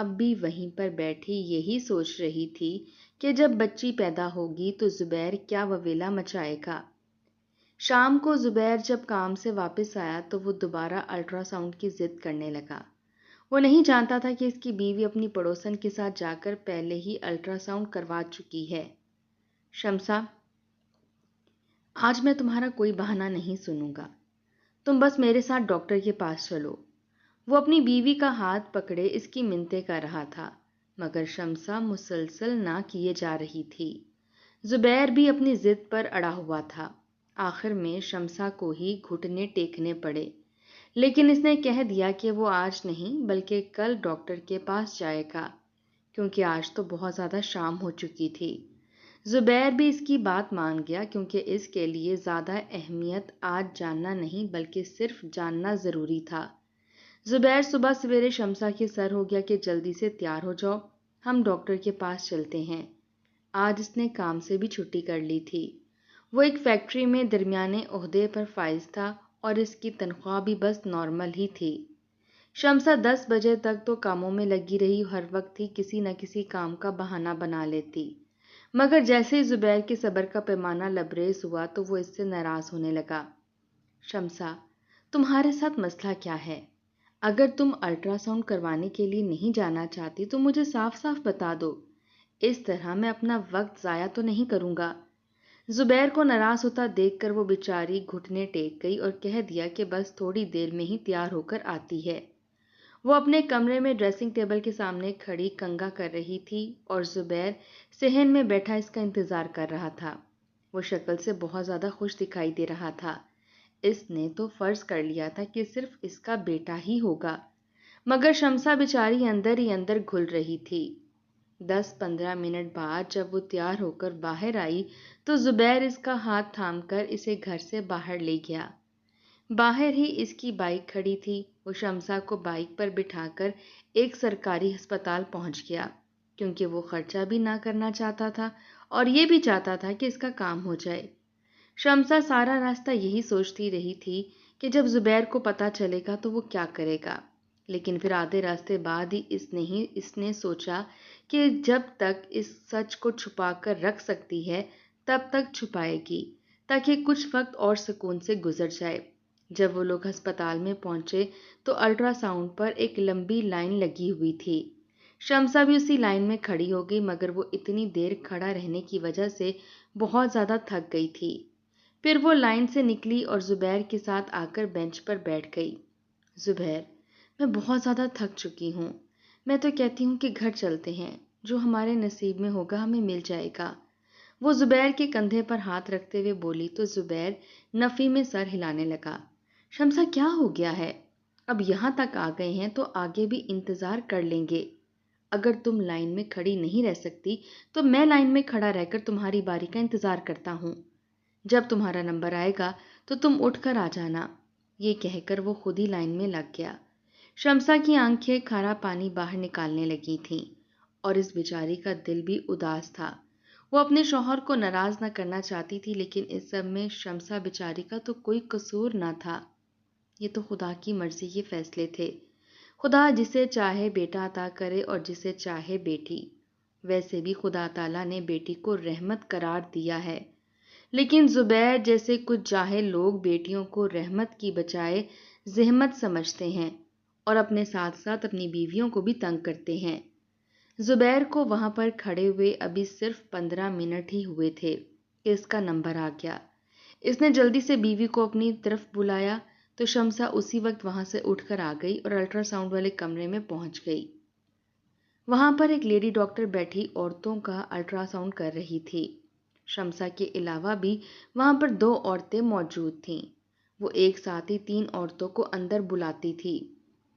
اب بھی وہیں پر بیٹھی یہی سوچ رہی تھی کہ جب بچی پیدا ہوگی تو زبیر کیا وویلا مچائے گا۔ شام کو زبیر جب کام سے واپس آیا تو وہ دوبارہ الٹرا ساؤنڈ کی ضد کرنے لگا۔ وہ نہیں جانتا تھا کہ اس کی بیوی اپنی پڑوسن کے ساتھ جا کر پہلے ہی الٹرا ساؤنڈ کروا چکی ہے۔ شمسا، آج میں تمہارا کوئی بہانہ نہیں سنوں گا، تم بس میرے ساتھ ڈاکٹر کے پاس چلو۔ وہ اپنی بیوی کا ہاتھ پکڑے اس کی منتیں کر رہا تھا، مگر شمسا مسلسل نہ کیے جا رہی تھی۔ زبیر بھی اپنی ضد پر اڑا ہوا تھا۔ آخر میں شمسا کو ہی گھٹنے ٹیکنے پڑے، لیکن اس نے کہہ دیا کہ وہ آج نہیں بلکہ کل ڈاکٹر کے پاس جائے گا، کیونکہ آج تو بہت زیادہ شام ہو چکی تھی۔ زبیر بھی اس کی بات مان گیا، کیونکہ اس کے لیے زیادہ اہمیت آج جاننا نہیں بلکہ صرف جاننا ضروری تھا۔ زبیر صبح سویرے شمسا کے سر ہو گیا کہ جلدی سے تیار ہو جاؤ، ہم ڈاکٹر کے پاس چلتے ہیں۔ آج اس نے کام سے بھی چھٹی کر لی تھی۔ وہ ایک فیکٹری میں درمیانے عہدے پر فائز تھا اور اس کی تنخواہ بھی بس نارمل ہی تھی۔ شمسا 10 بجے تک تو کاموں میں لگی رہی، ہر وقت ہی کسی نہ کسی کام کا بہانہ بنا لیتی، مگر جیسے ہی زبیر کے صبر کا پیمانہ لبریز ہوا تو وہ اس سے ناراض ہونے لگا۔ شمسا، تمہارے ساتھ مسئلہ کیا ہے؟ اگر تم الٹرا ساؤنڈ کروانے کے لیے نہیں جانا چاہتی تو مجھے صاف صاف بتا دو، اس طرح میں اپنا وقت ضائع تو نہیں کروں گا۔ زبیر کو ناراض ہوتا دیکھ کر وہ بیچاری گھٹنے ٹیک گئی اور کہہ دیا کہ بس تھوڑی دیر میں ہی تیار ہو کر آتی ہے۔ وہ اپنے کمرے میں ڈریسنگ ٹیبل کے سامنے کھڑی کنگھا کر رہی تھی اور زبیر صحن میں بیٹھا اس کا انتظار کر رہا تھا۔ وہ شکل سے بہت زیادہ خوش دکھائی دے رہا تھا۔ اس نے تو فرض کر لیا تھا کہ صرف اس کا بیٹا ہی ہوگا، مگر شمسا بیچاری اندر ہی اندر گھل رہی تھی۔ 10-15 منٹ بعد جب وہ تیار ہو کر باہر آئی تو زبیر اس کا ہاتھ تھام کر اسے گھر سے باہر لے گیا۔ باہر ہی اس کی بائک کھڑی تھی۔ وہ شمسا کو بائک پر بٹھا کر ایک سرکاری ہسپتال پہنچ گیا، کیونکہ وہ خرچہ بھی نہ کرنا چاہتا تھا اور یہ بھی چاہتا تھا کہ اس کا کام ہو جائے۔ شمسا سارا راستہ یہی سوچتی رہی تھی کہ جب زبیر کو پتہ چلے گا تو وہ کیا کرے گا، لیکن پھر آدھے راستے بعد ہی اس نے سوچا کہ جب تک اس سچ کو چھپا کر رکھ سکتی ہے تب تک چھپائے گی، تاکہ کچھ وقت اور سکون سے گزر جائے۔ جب وہ لوگ ہسپتال میں پہنچے تو الٹرا ساؤنڈ پر ایک لمبی لائن لگی ہوئی تھی۔ شمسا بھی اسی لائن میں کھڑی ہو گئی، مگر وہ اتنی دیر کھڑا رہنے کی وجہ سے بہت زیادہ تھک گئی تھی۔ پھر وہ لائن سے نکلی اور زبیر کے ساتھ آ کر بینچ پر بیٹھ گئی۔ زبیر، میں بہت زیادہ تھک چکی ہوں، میں تو کہتی ہوں کہ گھر چلتے ہیں، جو ہمارے نصیب میں ہوگا ہمیں مل جائے گا۔ وہ زبیر کے کندھے پر ہاتھ رکھتے ہوئے بولی تو زبیر نفی میں سر ہلانے لگا۔ شمسا، کیا ہو گیا ہے؟ اب یہاں تک آ گئے ہیں تو آگے بھی انتظار کر لیں گے۔ اگر تم لائن میں کھڑی نہیں رہ سکتی تو میں لائن میں کھڑا رہ کر تمہاری باری کا انتظار کرتا ہوں۔ جب تمہارا نمبر آئے گا تو تم اٹھ کر آ جانا۔ یہ کہہ کر وہ خود ہی لائن میں لگ گیا۔ شمسا کی آنکھیں کھارا پانی باہر نکالنے لگی تھیں اور اس بیچاری کا دل بھی اداس تھا۔ وہ اپنے شوہر کو ناراض نہ کرنا چاہتی تھی، لیکن اس سب میں شمسا بیچاری کا تو کوئی قصور نہ تھا۔ یہ تو خدا کی مرضی کے فیصلے تھے۔ خدا جسے چاہے بیٹا عطا کرے اور جسے چاہے بیٹی۔ ویسے بھی خدا تعالیٰ نے بیٹی کو رحمت قرار دیا ہے، لیکن زبیر جیسے کچھ جاہل لوگ بیٹیوں کو رحمت کی بجائے زحمت سمجھتے ہیں اور اپنے ساتھ ساتھ اپنی بیویوں کو بھی تنگ کرتے ہیں۔ زبیر کو وہاں پر کھڑے ہوئے ابھی صرف 15 منٹ ہی ہوئے تھے کہ اس کا نمبر آ گیا۔ اس نے جلدی سے بیوی کو اپنی طرف بلایا تو شمسا اسی وقت وہاں سے اٹھ کر آ گئی اور الٹرا ساؤنڈ والے کمرے میں پہنچ گئی۔ وہاں پر ایک لیڈی ڈاکٹر بیٹھی عورتوں کا الٹرا ساؤنڈ کر رہی تھی۔ شمسا کے علاوہ بھی وہاں پر 2 عورتیں موجود تھیں۔ وہ ایک ساتھ ہی 3 عورتوں کو اندر بلاتی تھی۔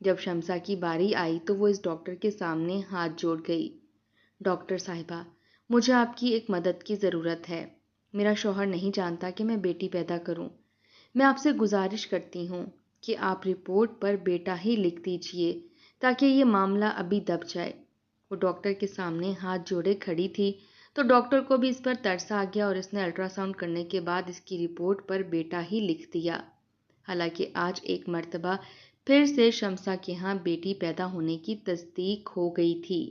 جب شمسا کی باری آئی تو وہ اس ڈاکٹر کے سامنے ہاتھ جوڑ گئی۔ ڈاکٹر صاحبہ، مجھے آپ کی ایک مدد کی ضرورت ہے۔ میرا شوہر نہیں جانتا کہ میں بیٹی پیدا کروں۔ میں آپ سے گزارش کرتی ہوں کہ آپ رپورٹ پر بیٹا ہی لکھ دیجئے تاکہ یہ معاملہ ابھی دب جائے۔ وہ ڈاکٹر کے سامنے ہاتھ جوڑے کھڑی تھی تو ڈاکٹر کو بھی اس پر ترس آ گیا اور اس نے الٹرا ساؤنڈ کرنے کے بعد اس کی رپورٹ پر بیٹا ہی لکھ دیا۔ حالانکہ آج ایک مرتبہ پھر سے شمسا کے ہاں بیٹی پیدا ہونے کی تصدیق ہو گئی تھی۔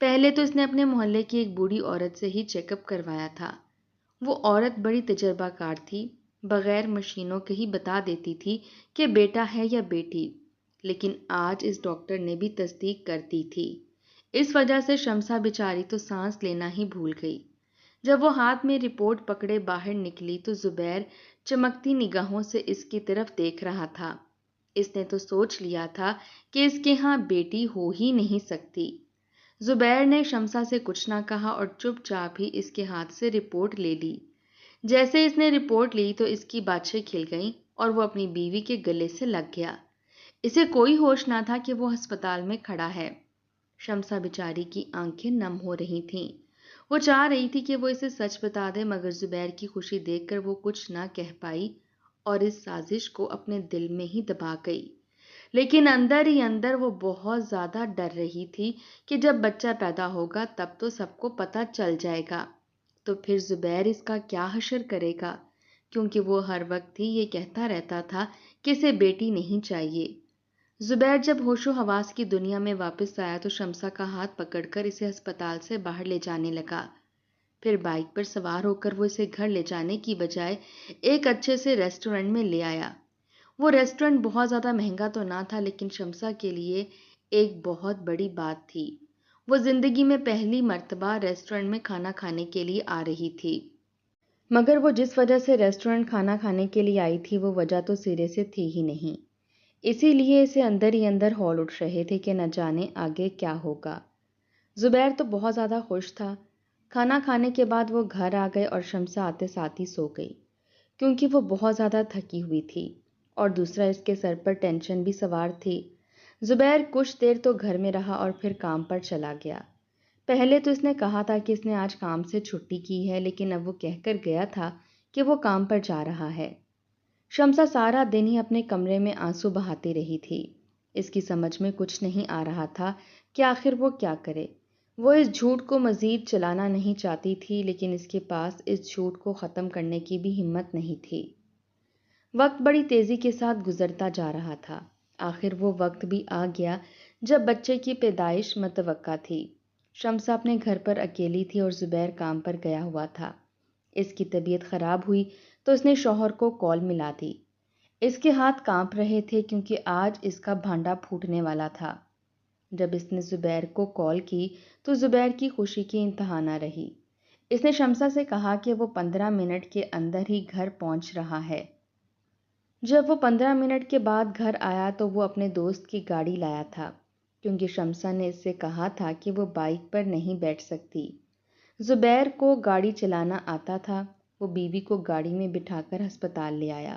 پہلے تو اس نے اپنے محلے کی ایک بوڑھی عورت سے ہی چیک اپ کروایا تھا۔ وہ عورت بڑی تجربہ کار تھی، بغیر مشینوں کے ہی بتا دیتی تھی کہ بیٹا ہے یا بیٹی، لیکن آج اس ڈاکٹر نے بھی تصدیق کر دی تھی۔ اس وجہ سے شمسا بیچاری تو سانس لینا ہی بھول گئی۔ جب وہ ہاتھ میں رپورٹ پکڑے باہر نکلی تو زبیر چمکتی نگاہوں سے اس کی طرف دیکھ رہا تھا۔ اس نے تو سوچ لیا تھا کہ اس کے ہاں بیٹی ہو ہی نہیں سکتی۔ زبیر نے شمسا سے کچھ نہ کہا اور چپ چاپ ہی اس کے ہاتھ سے رپورٹ لے لی۔ جیسے اس نے رپورٹ لی تو اس کی باتیں کھل گئیں اور وہ اپنی بیوی کے گلے سے لگ گیا۔ اسے کوئی ہوش نہ تھا کہ وہ ہسپتال میں کھڑا ہے۔ شمسا بیچاری کی آنکھیں نم ہو رہی تھیں۔ وہ چاہ رہی تھی کہ وہ اسے سچ بتا دے، مگر زبیر کی خوشی دیکھ کر وہ کچھ نہ کہہ پائی اور اس سازش کو اپنے دل میں ہی دبا گئی۔ لیکن اندر ہی اندر وہ بہت زیادہ ڈر رہی تھی کہ جب بچہ پیدا ہوگا تب تو سب کو پتہ چل جائے گا، تو پھر زبیر اس کا کیا حشر کرے گا، کیونکہ وہ ہر وقت ہی یہ کہتا رہتا تھا کہ اسے بیٹی نہیں چاہیے۔ زبیر جب ہوش و حواس کی دنیا میں واپس آیا تو شمسا کا ہاتھ پکڑ کر اسے ہسپتال سے باہر لے جانے لگا۔ پھر بائک پر سوار ہو کر وہ اسے گھر لے جانے کی بجائے ایک اچھے سے ریسٹورنٹ میں لے آیا۔ وہ ریسٹورنٹ بہت زیادہ مہنگا تو نہ تھا، لیکن شمسا کے لیے ایک بہت بڑی بات تھی۔ وہ زندگی میں پہلی مرتبہ ریسٹورنٹ میں کھانا کھانے کے لیے آ رہی تھی، مگر وہ جس وجہ سے ریسٹورنٹ کھانا کھانے کے لیے آئی تھی وہ وجہ تو سرے سے تھی ہی نہیں۔ اسی لیے اسے اندر ہی اندر ہول اٹھ رہے تھے کہ نہ جانے آگے کیا ہوگا۔ زبیر تو بہت زیادہ خوش تھا۔ کھانا کھانے کے بعد وہ گھر آ گئے اور شمسا آتے ساتھ ہی سو گئی، کیونکہ وہ بہت زیادہ تھکی ہوئی تھی اور دوسرا اس کے سر پر ٹینشن بھی سوار تھی۔ زبیر کچھ دیر تو گھر میں رہا اور پھر کام پر چلا گیا۔ پہلے تو اس نے کہا تھا کہ اس نے آج کام سے چھٹی کی ہے، لیکن اب وہ کہہ کر گیا تھا کہ وہ کام پر جا رہا ہے۔ شمسا سارا دن ہی اپنے کمرے میں آنسو بہاتی رہی تھی۔ اس کی سمجھ میں کچھ نہیں آ رہا تھا کہ آخر وہ کیا کرے۔ وہ اس جھوٹ کو مزید چلانا نہیں چاہتی تھی، لیکن اس کے پاس اس جھوٹ کو ختم کرنے کی بھی ہمت نہیں تھی۔ وقت بڑی تیزی کے ساتھ گزرتا جا رہا تھا۔ آخر وہ وقت بھی آ گیا جب بچے کی پیدائش متوقع تھی۔ شمسا اپنے گھر پر اکیلی تھی اور زبیر کام پر گیا ہوا تھا۔ اس کی طبیعت خراب ہوئی تو اس نے شوہر کو کال ملا دی۔ اس کے ہاتھ کانپ رہے تھے کیونکہ آج اس کا بھانڈا پھوٹنے والا تھا۔ جب اس نے زبیر کو کال کی تو زبیر کی خوشی کی انتہا نہ رہی۔ اس نے شمسا سے کہا کہ وہ 15 منٹ کے اندر ہی گھر پہنچ رہا ہے۔ جب وہ 15 منٹ کے بعد گھر آیا تو وہ اپنے دوست کی گاڑی لایا تھا، کیونکہ شمسا نے اس سے کہا تھا کہ وہ بائک پر نہیں بیٹھ سکتی۔ زبیر کو گاڑی چلانا آتا تھا۔ وہ بیوی کو گاڑی میں بٹھا کر ہسپتال لے آیا۔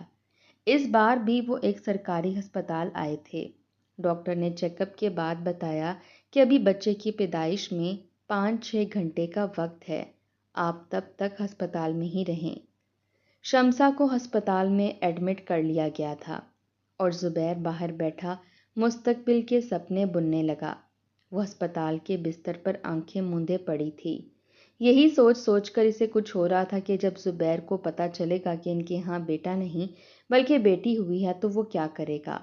اس بار بھی وہ ایک سرکاری ہسپتال آئے تھے۔ ڈاکٹر نے چیک اپ کے بعد بتایا کہ ابھی بچے کی پیدائش میں 5-6 گھنٹے کا وقت ہے، آپ تب تک ہسپتال میں ہی رہیں۔ شمسا کو ہسپتال میں ایڈمٹ کر لیا گیا تھا اور زبیر باہر بیٹھا مستقبل کے سپنے بننے لگا۔ وہ ہسپتال کے بستر پر آنکھیں موندے پڑی تھی۔ یہی سوچ سوچ کر اسے کچھ ہو رہا تھا کہ جب زبیر کو پتہ چلے گا کہ ان کے ہاں بیٹا نہیں بلکہ بیٹی ہوئی ہے تو وہ کیا کرے گا۔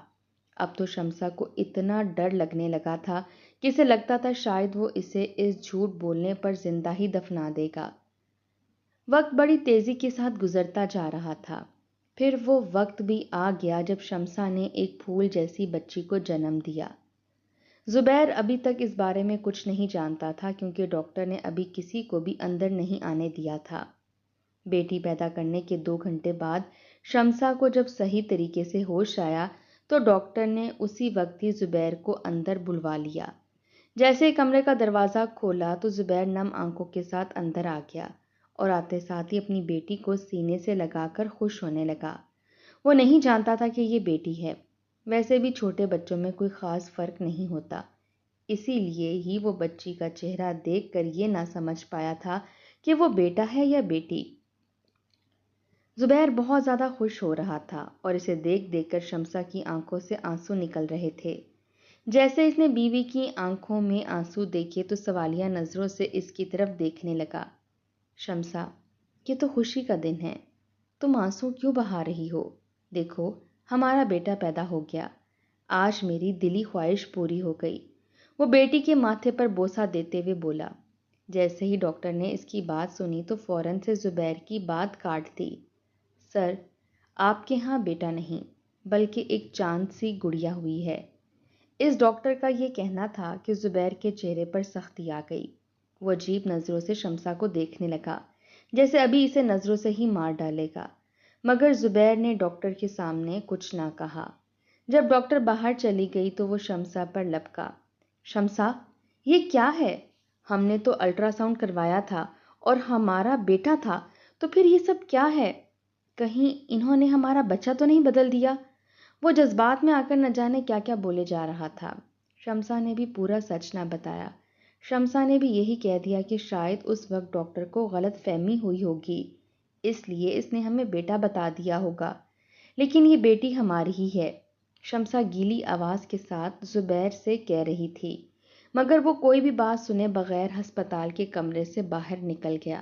اب تو شمسا کو اتنا ڈر لگنے لگا تھا کہ اسے لگتا تھا شاید وہ اسے اس جھوٹ بولنے پر زندہ ہی دفنا دے گا۔ وقت بڑی تیزی کے ساتھ گزرتا جا رہا تھا۔ پھر وہ وقت بھی آ گیا جب شمسا نے ایک پھول جیسی بچی کو جنم دیا۔ زبیر ابھی تک اس بارے میں کچھ نہیں جانتا تھا کیونکہ ڈاکٹر نے ابھی کسی کو بھی اندر نہیں آنے دیا تھا۔ بیٹی پیدا کرنے کے 2 گھنٹے بعد شمسا کو جب صحیح طریقے سے ہوش آیا تو ڈاکٹر نے اسی وقت ہی زبیر کو اندر بلوا لیا۔ جیسے کمرے کا دروازہ کھولا تو زبیر نم آنکھوں کے ساتھ اندر آ گیا اور آتے ساتھ ہی اپنی بیٹی کو سینے سے لگا کر خوش ہونے لگا۔ وہ نہیں جانتا تھا کہ یہ بیٹی ہے۔ ویسے بھی چھوٹے بچوں میں کوئی خاص فرق نہیں ہوتا، اسی لیے ہی وہ بچی کا چہرہ دیکھ کر یہ نہ سمجھ پایا تھا کہ وہ بیٹا ہے یا بیٹی۔ زبیر بہت زیادہ خوش ہو رہا تھا اور اسے دیکھ دیکھ کر شمسا کی آنکھوں سے آنسو نکل رہے تھے۔ جیسے اس نے بیوی کی آنکھوں میں آنسو دیکھے تو سوالیہ نظروں سے اس کی طرف دیکھنے لگا۔ شمسا، یہ تو خوشی کا دن ہے، تم آنسو کیوں بہا رہی ہو؟ دیکھو، ہمارا بیٹا پیدا ہو گیا۔ آج میری دلی خواہش پوری ہو گئی، وہ بیٹی کے ماتھے پر بوسہ دیتے ہوئے بولا۔ جیسے ہی ڈاکٹر نے اس کی بات سنی تو فوراً سے زبیر کی بات کاٹ دی۔ سر، آپ کے ہاں بیٹا نہیں بلکہ ایک چاند سی گڑیا ہوئی ہے۔ اس ڈاکٹر کا یہ کہنا تھا کہ زبیر کے چہرے پر سختی آ گئی۔ وہ عجیب نظروں سے شمسا کو دیکھنے لگا، جیسے ابھی اسے نظروں سے ہی مار ڈالے گا، مگر زبیر نے ڈاکٹر کے سامنے کچھ نہ کہا۔ جب ڈاکٹر باہر چلی گئی تو وہ شمسا پر لپکا۔ شمسا، یہ کیا ہے؟ ہم نے تو الٹرا ساؤنڈ کروایا تھا اور ہمارا بیٹا تھا، تو پھر یہ سب کیا ہے؟ کہیں انہوں نے ہمارا بچہ تو نہیں بدل دیا؟ وہ جذبات میں آ کر نہ جانے کیا کیا بولے جا رہا تھا۔ شمسا نے بھی پورا سچ نہ بتایا۔ شمسا نے بھی یہی کہہ دیا کہ شاید اس وقت ڈاکٹر کو غلط فہمی ہوئی ہوگی، اس لیے اس نے ہمیں بیٹا بتا دیا ہوگا، لیکن یہ بیٹی ہماری ہی ہے۔ شمسا گیلی آواز کے ساتھ زبیر سے کہہ رہی تھی، مگر وہ کوئی بھی بات سنے بغیر ہسپتال کے کمرے سے باہر نکل گیا۔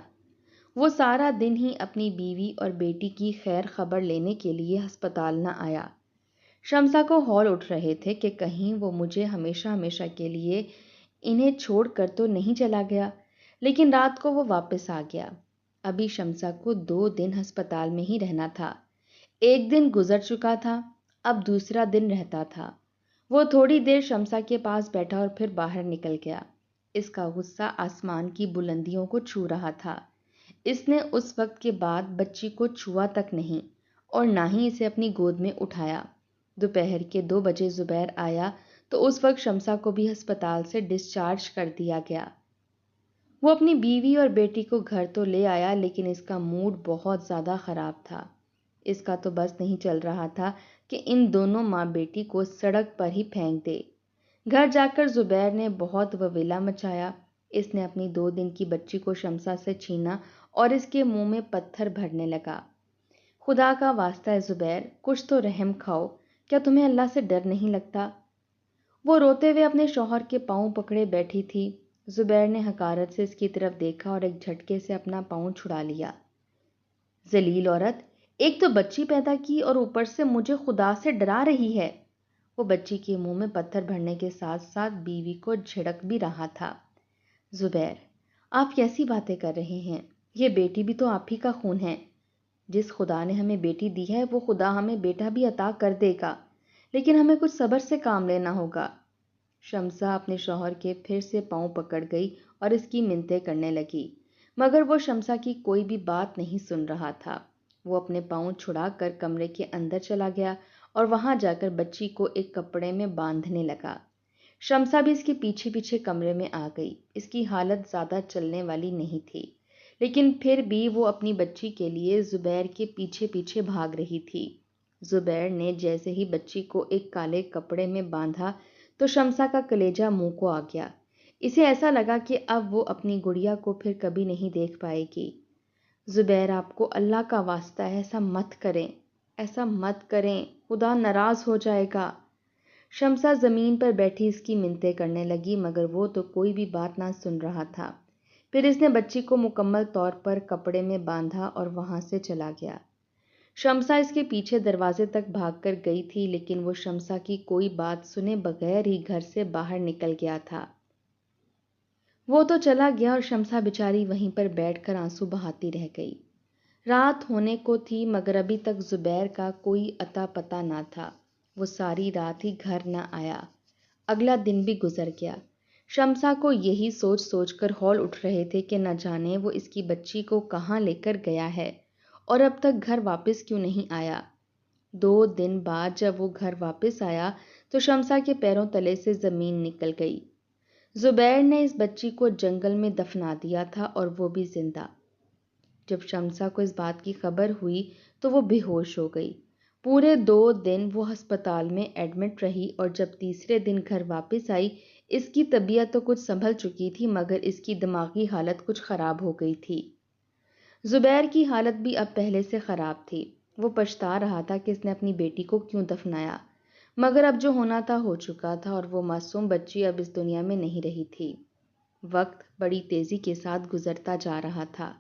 وہ سارا دن ہی اپنی بیوی اور بیٹی کی خیر خبر لینے کے لیے ہسپتال نہ آیا۔ شمسا کو ہول اٹھ رہے تھے کہ کہیں وہ مجھے ہمیشہ ہمیشہ کے لیے انہیں چھوڑ کر تو نہیں چلا گیا، لیکن رات کو وہ واپس آ گیا۔ ابھی شمسا کو 2 دن ہسپتال میں ہی رہنا تھا۔ ایک دن گزر چکا تھا، اب دوسرا دن رہتا تھا۔ وہ تھوڑی دیر شمسا کے پاس بیٹھا اور پھر باہر نکل گیا۔ اس کا غصہ آسمان کی بلندیوں کو چھو رہا تھا۔ اس نے اس وقت کے بعد بچی کو چھوا تک نہیں اور نہ ہی اسے اپنی گود میں اٹھایا۔ دوپہر کے 2 بجے زبیر آیا تو اس وقت شمسا کو بھی ہسپتال سے ڈسچارج کر دیا گیا۔ وہ اپنی بیوی اور بیٹی کو گھر تو لے آیا، لیکن اس کا موڈ بہت زیادہ خراب تھا۔ اس کا تو بس نہیں چل رہا تھا کہ ان دونوں ماں بیٹی کو سڑک پر ہی پھینک دے۔ گھر جا کر زبیر نے بہت وویلا مچایا۔ اس نے اپنی 2 دن کی بچی کو شمسا سے چھینا اور اس کے منہ میں پتھر بھرنے لگا۔ خدا کا واسطہ ہے زبیر، کچھ تو رحم کھاؤ، کیا تمہیں اللہ سے ڈر نہیں لگتا؟ وہ روتے ہوئے اپنے شوہر کے پاؤں پکڑے بیٹھی تھی۔ زبیر نے حقارت سے اس کی طرف دیکھا اور ایک جھٹکے سے اپنا پاؤں چھڑا لیا۔ ذلیل عورت، ایک تو بچی پیدا کی اور اوپر سے مجھے خدا سے ڈرا رہی ہے۔ وہ بچی کے منہ میں پتھر بھرنے کے ساتھ ساتھ بیوی کو جھڑک بھی رہا تھا۔ زبیر، آپ کیسی باتیں کر رہے ہیں؟ یہ بیٹی بھی تو آپ ہی کا خون ہے۔ جس خدا نے ہمیں بیٹی دی ہے وہ خدا ہمیں بیٹا بھی عطا کر دے گا، لیکن ہمیں کچھ صبر سے کام لینا ہوگا۔ شمسا اپنے شوہر کے پھر سے پاؤں پکڑ گئی اور اس کی منتیں کرنے لگی، مگر وہ شمسا کی کوئی بھی بات نہیں سن رہا تھا۔ وہ اپنے پاؤں چھڑا کر کمرے کے اندر چلا گیا اور وہاں جا کر بچی کو ایک کپڑے میں باندھنے لگا۔ شمسا بھی اس کے پیچھے پیچھے کمرے میں آ گئی۔ اس کی حالت زیادہ چلنے والی نہیں تھی، لیکن پھر بھی وہ اپنی بچی کے لیے زبیر کے پیچھے پیچھے بھاگ رہی تھی۔ زبیر نے جیسے ہی بچی کو ایک کالے کپڑے میں باندھا تو شمسا کا کلیجہ منہ کو آ گیا۔ اسے ایسا لگا کہ اب وہ اپنی گڑیا کو پھر کبھی نہیں دیکھ پائے گی۔ زبیر، آپ کو اللہ کا واسطہ ہے، ایسا مت کریں، ایسا مت کریں، خدا ناراض ہو جائے گا۔ شمسا زمین پر بیٹھی اس کی منتیں کرنے لگی، مگر وہ تو کوئی بھی بات نہ سن رہا تھا۔ پھر اس نے بچی کو مکمل طور پر کپڑے میں باندھا اور وہاں سے چلا گیا۔ شمسا اس کے پیچھے دروازے تک بھاگ کر گئی تھی، لیکن وہ شمسا کی کوئی بات سنے بغیر ہی گھر سے باہر نکل گیا تھا۔ وہ تو چلا گیا اور شمسا بیچاری وہیں پر بیٹھ کر آنسو بہاتی رہ گئی۔ رات ہونے کو تھی، مگر ابھی تک زبیر کا کوئی اتا پتہ نہ تھا۔ وہ ساری رات ہی گھر نہ آیا۔ اگلا دن بھی گزر گیا۔ شمسا کو یہی سوچ سوچ کر ہول اٹھ رہے تھے کہ نہ جانے وہ اس کی بچی کو کہاں لے کر گیا ہے اور اب تک گھر واپس کیوں نہیں آیا۔ 2 دن بعد جب وہ گھر واپس آیا تو شمسا کے پیروں تلے سے زمین نکل گئی۔ زبیر نے اس بچی کو جنگل میں دفنا دیا تھا اور وہ بھی زندہ۔ جب شمسا کو اس بات کی خبر ہوئی تو وہ بے ہوش ہو گئی۔ پورے 2 دن وہ ہسپتال میں ایڈمٹ رہی اور جب تیسرے دن گھر واپس آئی اس کی طبیعت تو کچھ سنبھل چکی تھی، مگر اس کی دماغی حالت کچھ خراب ہو گئی تھی۔ زبیر کی حالت بھی اب پہلے سے خراب تھی۔ وہ پچھتا رہا تھا کہ اس نے اپنی بیٹی کو کیوں دفنایا، مگر اب جو ہونا تھا ہو چکا تھا اور وہ معصوم بچی اب اس دنیا میں نہیں رہی تھی۔ وقت بڑی تیزی کے ساتھ گزرتا جا رہا تھا۔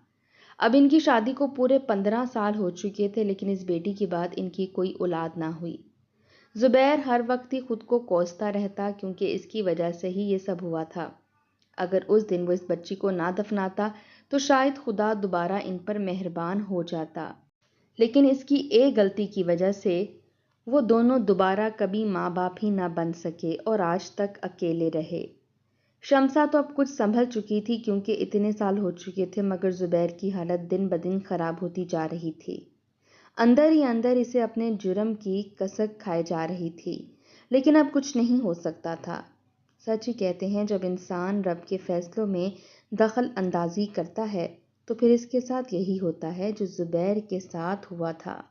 اب ان کی شادی کو پورے 15 سال ہو چکے تھے، لیکن اس بیٹی کے بعد ان کی کوئی اولاد نہ ہوئی۔ زبیر ہر وقت ہی خود کو کوستا رہتا کیونکہ اس کی وجہ سے ہی یہ سب ہوا تھا۔ اگر اس دن وہ اس بچی کو نہ دفناتا تو شاید خدا دوبارہ ان پر مہربان ہو جاتا، لیکن اس کی ایک غلطی کی وجہ سے وہ دونوں دوبارہ کبھی ماں باپ ہی نہ بن سکے اور آج تک اکیلے رہے۔ شمسا تو اب کچھ سنبھل چکی تھی کیونکہ اتنے سال ہو چکے تھے، مگر زبیر کی حالت دن بدن خراب ہوتی جا رہی تھی۔ اندر ہی اندر اسے اپنے جرم کی کسک کھائے جا رہی تھی، لیکن اب کچھ نہیں ہو سکتا تھا۔ سچ ہی کہتے ہیں جب انسان رب کے فیصلوں میں دخل اندازی کرتا ہے تو پھر اس کے ساتھ یہی ہوتا ہے جو زبیر کے ساتھ ہوا تھا۔